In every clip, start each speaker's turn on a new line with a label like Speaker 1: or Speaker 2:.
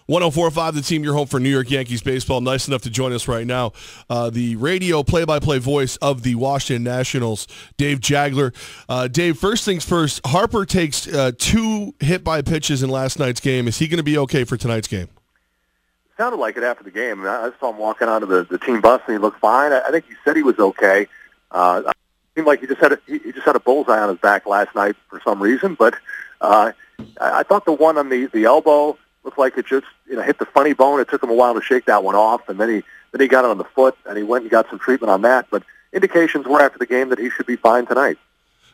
Speaker 1: 104.5 The Team, your home for New York Yankees baseball. Nice enough to join us right now. The radio play-by-play voice of the Washington Nationals, Dave Jageler. Dave, first things first, Harper takes 2 hit-by pitches in last night's game. Is he going to be okay for tonight's game?
Speaker 2: Sounded like it after the game. I saw him walking onto the team bus, and he looked fine. I think he said he was okay. It seemed like he just had a bullseye on his back last night for some reason. But I thought the one on the elbow looked like it just hit the funny bone. It took him a while to shake that one off, and then he got it on the foot, and he went and got some treatment on that. But indications were after the game that he should be fine tonight.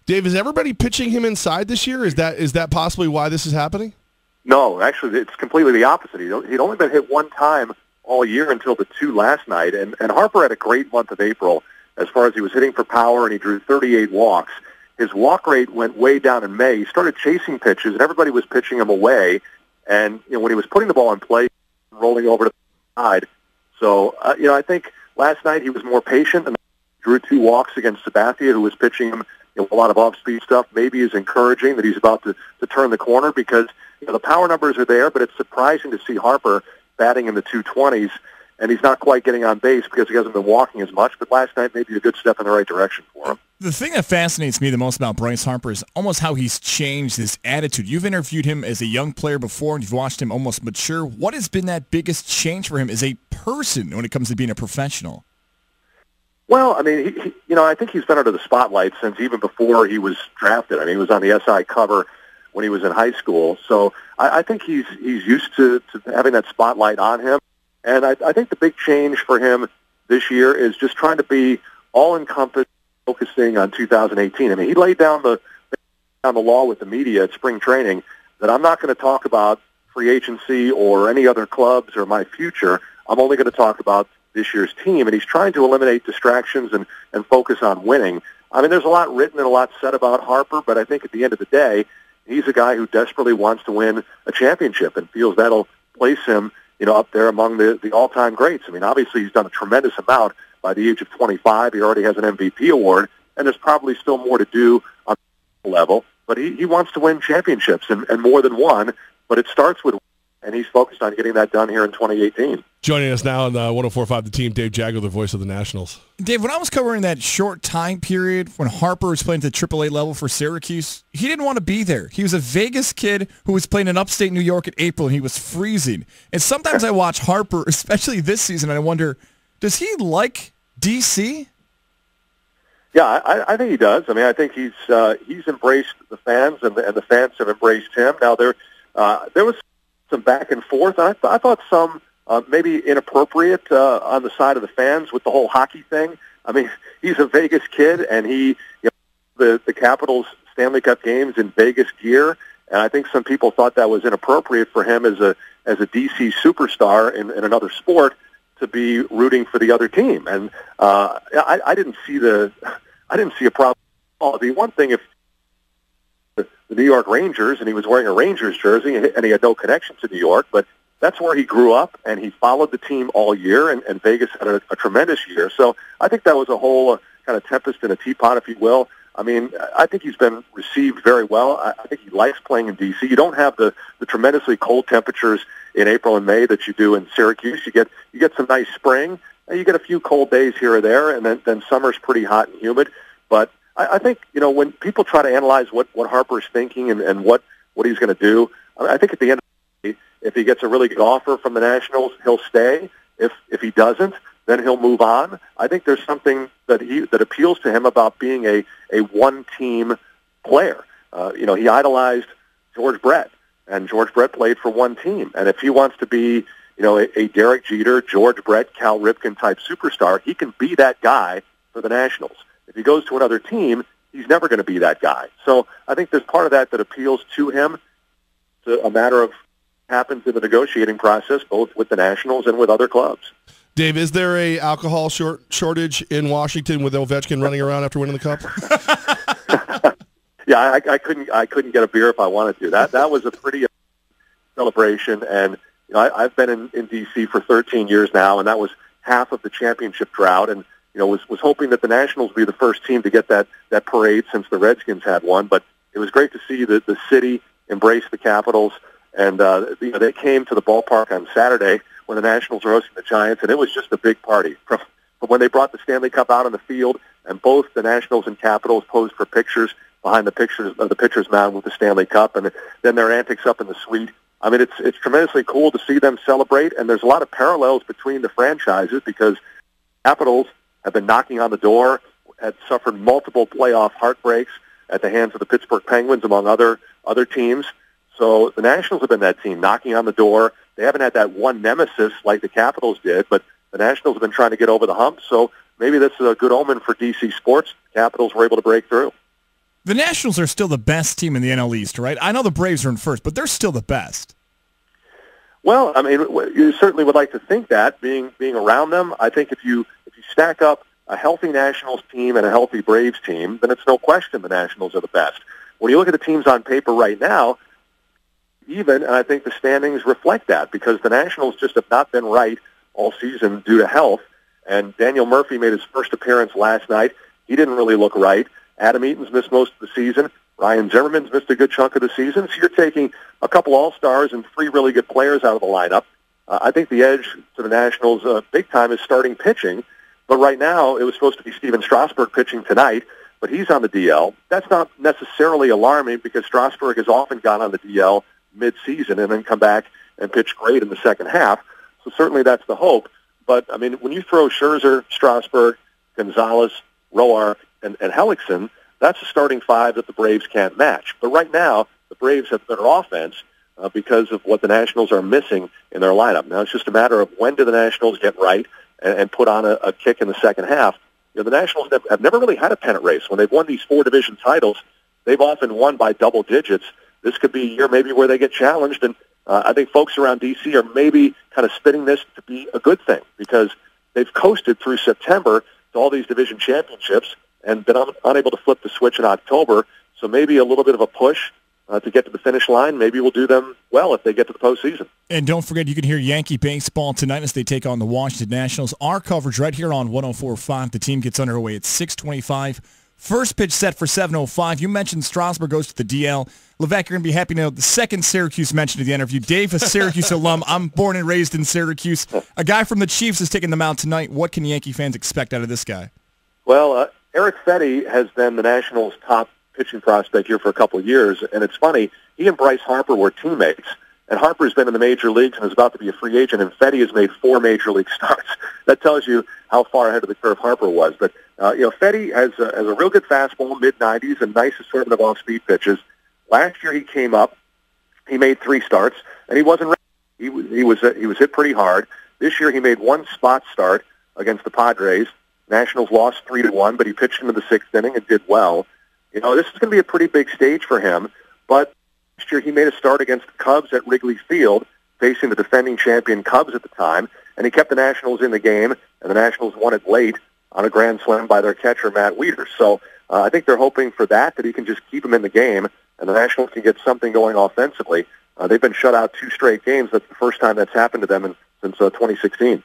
Speaker 1: Dave, is everybody pitching him inside this year? Is that possibly why this is happening?
Speaker 2: No, actually, it's completely the opposite. He'd only been hit one time all year until the 2 last night, and Harper had a great month of April as far as he was hitting for power, and he drew 38 walks. His walk rate went way down in May. He started chasing pitches, and everybody was pitching him away. And when he was putting the ball in play, rolling over to the side. So, I think last night he was more patient and drew 2 walks against Sabathia, who was pitching him a lot of off-speed stuff. Maybe is encouraging that he's about to turn the corner because the power numbers are there, but it's surprising to see Harper batting in the 220s, and he's not quite getting on base because he hasn't been walking as much. But last night, maybe a good step in the right direction for him.
Speaker 3: The thing that fascinates me the most about Bryce Harper is almost how he's changed his attitude. You've interviewed him as a young player before, and you've watched him almost mature. What has been that biggest change for him as a person when it comes to being a professional?
Speaker 2: Well, I mean, I think he's been under the spotlight since even before he was drafted. I mean, he was on the SI cover when he was in high school. So I think he's used to having that spotlight on him. And I think the big change for him this year is just trying to be all-encompassing, focusing on 2018. I mean, he laid down the law with the media at spring training that I'm not going to talk about free agency or any other clubs or my future. I'm only going to talk about this year's team, and he's trying to eliminate distractions and focus on winning. I mean, there's a lot written and a lot said about Harper, but I think at the end of the day, he's a guy who desperately wants to win a championship and feels that'll place him, up there among the all-time greats. I mean, obviously he's done a tremendous amount. By the age of 25, he already has an MVP award, and there's probably still more to do on the level, but he wants to win championships and more than one, but it starts with, and he's focused on getting that done here in 2018.
Speaker 1: Joining us now on 104.5 The Team, Dave Jageler, the voice of the Nationals.
Speaker 3: Dave, when I was covering that short time period when Harper was playing at the AAA level for Syracuse, he didn't want to be there. He was a Vegas kid who was playing in upstate New York in April, and he was freezing. And sometimes I watch Harper, especially this season, and I wonder, does he like D.C.?
Speaker 2: Yeah, I think he does. I mean, I think he's embraced the fans, and the fans have embraced him. Now, there was some back and forth. I thought some maybe inappropriate on the side of the fans with the whole hockey thing. I mean, he's a Vegas kid, and the Capitals Stanley Cup games in Vegas gear, and I think some people thought that was inappropriate for him as a DC superstar in another sport to be rooting for the other team. And I didn't see a problem at all. The one thing, if the New York Rangers, and he was wearing a Rangers jersey, and he had no connection to New York, but that's where he grew up, and he followed the team all year, and Vegas had a tremendous year. So I think that was a whole kind of tempest in a teapot, if you will. I mean, I think he's been received very well. I think he likes playing in D.C. You don't have the tremendously cold temperatures in April and May that you do in Syracuse. You get some nice spring, and you get a few cold days here or there, and then summer's pretty hot and humid. But I think, when people try to analyze what Harper's thinking and what he's going to do, I think at the end of the day, if he gets a really good offer from the Nationals, he'll stay. If he doesn't, then he'll move on. I think there's something that appeals to him about being a one-team player. He idolized George Brett, and George Brett played for one team. And if he wants to be, a Derek Jeter, George Brett, Cal Ripken type superstar, he can be that guy for the Nationals. If he goes to another team, he's never going to be that guy. So I think there's part of that appeals to him. It's a matter of happens in the negotiating process, both with the Nationals and with other clubs.
Speaker 1: Dave, is there a alcohol shortage in Washington with Ovechkin running around after winning the Cup?
Speaker 2: Yeah, I couldn't get a beer if I wanted to. That was a pretty celebration, and I've been in D.C. for 13 years now, and that was half of the championship drought, and was hoping that the Nationals would be the first team to get that parade since the Redskins had one. But it was great to see the city embrace the Capitals. And they came to the ballpark on Saturday when the Nationals were hosting the Giants, and it was just a big party. From when they brought the Stanley Cup out on the field, and both the Nationals and Capitals posed for pictures behind the pitcher's mound with the Stanley Cup, and then their antics up in the suite. I mean, it's tremendously cool to see them celebrate, and there's a lot of parallels between the franchises because Capitals have been knocking on the door, had suffered multiple playoff heartbreaks at the hands of the Pittsburgh Penguins, among other teams. So the Nationals have been that team knocking on the door. They haven't had that one nemesis like the Capitals did, but the Nationals have been trying to get over the hump. So maybe this is a good omen for DC sports. The Capitals were able to break through.
Speaker 3: The Nationals are still the best team in the NL East, right? I know the Braves are in first, but they're still the best.
Speaker 2: Well, I mean, you certainly would like to think that, being around them. I think if you stack up a healthy Nationals team and a healthy Braves team, then it's no question the Nationals are the best. When you look at the teams on paper right now, and I think the standings reflect that because the Nationals just have not been right all season due to health. And Daniel Murphy made his first appearance last night. He didn't really look right. Adam Eaton's missed most of the season. Ryan Zimmerman's missed a good chunk of the season. So you're taking a couple All-Stars and 3 really good players out of the lineup. I think the edge to the Nationals big time is starting pitching. But right now, it was supposed to be Steven Strasburg pitching tonight, but he's on the DL. That's not necessarily alarming because Strasburg has often gone on the DL mid-season and then come back and pitch great in the second half. So certainly that's the hope. But, I mean, when you throw Scherzer, Strasburg, Gonzalez, Roark, and Hellickson, that's a starting 5 that the Braves can't match. But right now, the Braves have better offense because of what the Nationals are missing in their lineup. Now, it's just a matter of when do the Nationals get right and put on a kick in the second half. You know, the Nationals have never really had a pennant race. When they've won these 4 division titles, they've often won by double digits. This could be a year maybe where they get challenged, and I think folks around D.C. are maybe kind of spinning this to be a good thing because they've coasted through September to all these division championships and been unable to flip the switch in October. So maybe a little bit of a push to get to the finish line. Maybe will do them well if they get to the postseason.
Speaker 3: And don't forget, you can hear Yankee baseball tonight as they take on the Washington Nationals. Our coverage right here on 104.5. The team gets underway at 6:25. First pitch set for 7:05. You mentioned Strasburg goes to the DL. Levesque, you're going to be happy to know the second Syracuse mentioned in the interview. Dave, a Syracuse alum. I'm born and raised in Syracuse. A guy from the Chiefs is taking them out tonight. What can Yankee fans expect out of this guy?
Speaker 2: Well, Eric Fetty has been the Nationals' top pitching prospect here for a couple of years, and it's funny, he and Bryce Harper were teammates, and Harper's been in the major leagues and is about to be a free agent, and Fetty has made 4 major league starts. That tells you how far ahead of the curve Harper was. But, Fetty has a real good fastball, mid-90s, and nice assortment of off-speed pitches. Last year he came up, he made 3 starts, and he wasn't ready. He was hit pretty hard. This year he made 1 spot start against the Padres. Nationals lost 3-1, but he pitched into the 6th inning and did well. You know, this is going to be a pretty big stage for him, but last year he made a start against the Cubs at Wrigley Field, facing the defending champion Cubs at the time, and he kept the Nationals in the game, and the Nationals won it late on a grand slam by their catcher, Matt Wieters. So I think they're hoping for that he can just keep him in the game, and the Nationals can get something going offensively. They've been shut out 2 straight games. That's the first time that's happened to them since 2016.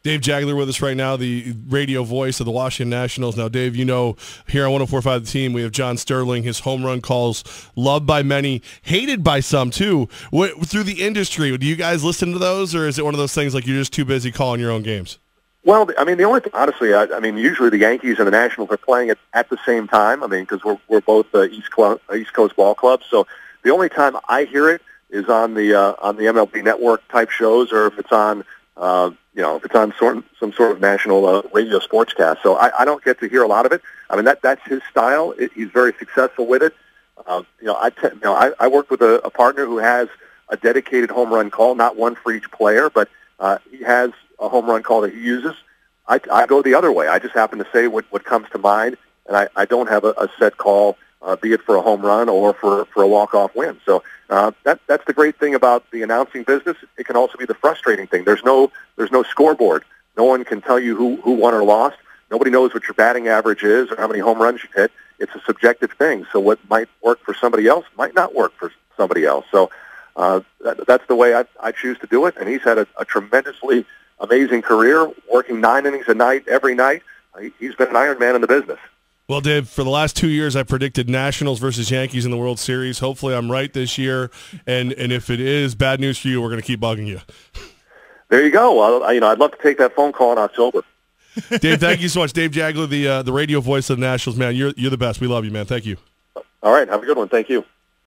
Speaker 1: Dave Jageler with us right now, the radio voice of the Washington Nationals. Now, Dave, you know, here on 104.5 The Team, we have John Sterling, his home run calls, loved by many, hated by some, too. Through the industry, do you guys listen to those, or is it one of those things like you're just too busy calling your own games?
Speaker 2: Well, I mean, the only thing, honestly, usually the Yankees and the Nationals are playing at the same time. I mean, because we're both East Coast ball clubs. So the only time I hear it is on the MLB Network type shows, or if it's on if it's on some sort of national radio sportscast. So I don't get to hear a lot of it. I mean, that's his style. He's very successful with it. I work with a partner who has a dedicated home run call, not one for each player, but he has a home run call that he uses. I go the other way. I just happen to say what comes to mind, and I don't have a set call, be it for a home run or for a walk-off win. So that's the great thing about the announcing business. It can also be the frustrating thing. There's no scoreboard. No one can tell you who won or lost. Nobody knows what your batting average is or how many home runs you hit. It's a subjective thing. So what might work for somebody else might not work for somebody else. So that's the way I choose to do it. And he's had a tremendously amazing career, working 9 innings a night every night. He's been an Iron Man in the business.
Speaker 1: Well, Dave, for the last 2 years, I predicted Nationals versus Yankees in the World Series. Hopefully I'm right this year, and if it is bad news for you, we're going to keep bugging you.
Speaker 2: There you go. Well, I'd love to take that phone call in October.
Speaker 1: Dave, thank you so much. Dave Jageler, the radio voice of the Nationals, man. You're the best. We love you, man. Thank you.
Speaker 2: All right. Have a good one. Thank you.